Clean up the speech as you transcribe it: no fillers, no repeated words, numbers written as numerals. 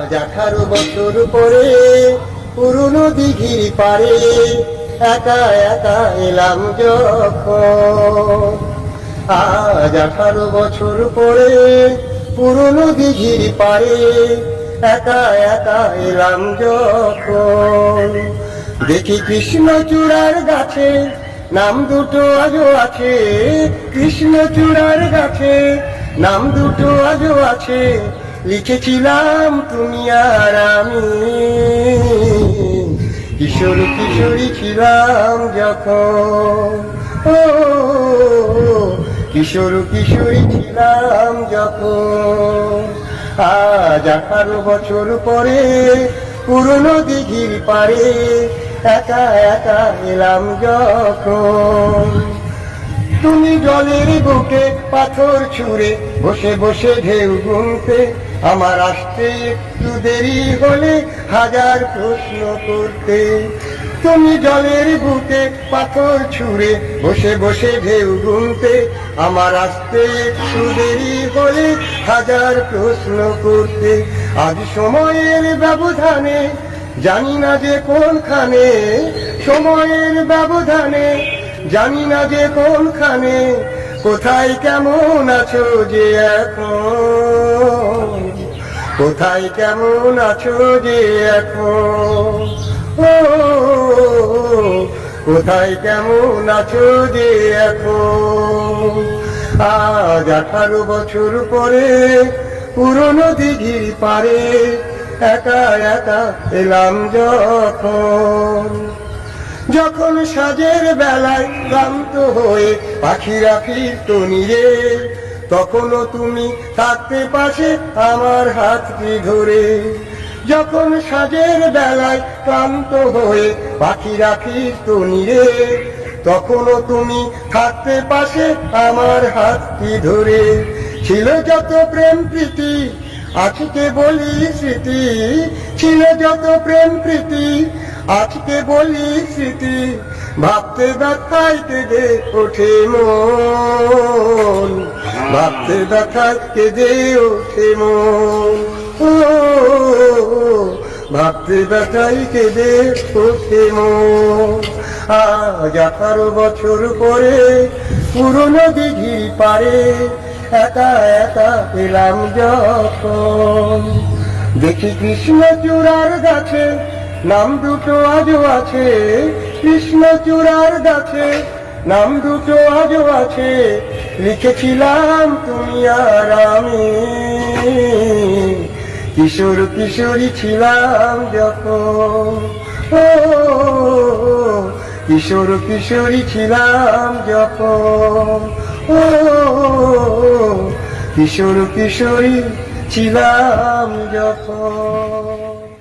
আজ 18 বছর পরে পুরনো দিঘির পারে একা একা এলাম যখন। আজ 18 বছর পরে পুরনো দিঘির পারে একা একা এলাম যখন। দেখি কৃষ্ণচূড়ার গাছে নাম দুটো আজও আছে, কৃষ্ণচূড়ার গাছে নাম দুটো আজও আছে। লিখেছিলাম তুমি আর আমি, কিশোর কিশোরী ছিলাম যখন। ও কিশোর কিশোরী ছিলাম যখন। আজ 18 বছর পরে পুরনো দিঘির পারে একা একা এলাম যখন। তুমি জলের বুকে পাথর ছুঁড়ে বসে বসে ঢেউ গুনতে, আমার আসতে একটু দেরি হলে হাজার প্রশ্ন করতে। তুমি জলের বুকে পাথর ছুঁড়ে বসে বসে ঢেউ গুনতে, আমার আসতে একটু দেরি হলে হাজার প্রশ্ন করতে। আজ সময়ের ব্যবধানে জানি না যে কোনখানে, সময়ের ব্যবধানে জানি না যে কোনখানে, কোথায় কেমন আছো যে এখন, কোথায় কেমন আছো যে এখন। ও কোথায় কেমন আছো যে এখন। আজ 18 বছর পরে পুরনো দিঘির পারে একা একা এলাম যখন। যখন সাজের বেলায় ক্লান্ত হয়ে পাখিরা ফিরত নিরে, তখনও তুমি থাকতে পাশে আমার হাতটি ধরে। যখন সাজের বেলায় ক্লান্ত হয়ে পাখিরা ফিরত নিরে, তখনও তুমি থাকতে পাশে আমার হাতটি ধরে। ছিল যত প্রেম প্রীতি আজকে বলি স্মৃতি, ছিল যত প্রেম প্রীতি আজকে বলি স্মৃতি। ভাবতে ব্যথায় কেঁদে ওঠে মন, ভাবতে ব্যথায় কেঁদে ওঠে মন। ও ভাবতে ব্যথায় কেঁদে ওঠে মন। আজ 18 বছর পরে পুরনো দিঘির পারে একা একা এলাম যখন। দেখি কৃষ্ণচূড়ার গাছে নাম দুটো আজও আছে, কৃষ্ণচূড়ার গাছে নাম দুটো আজও আছে। লিখেছিলাম তুমি আর আমি, কিশোর কিশোরী ছিলাম যখন। ও কিশোর কিশোরী ছিলাম যখন। ও কিশোর কিশোরী ছিলাম যখন।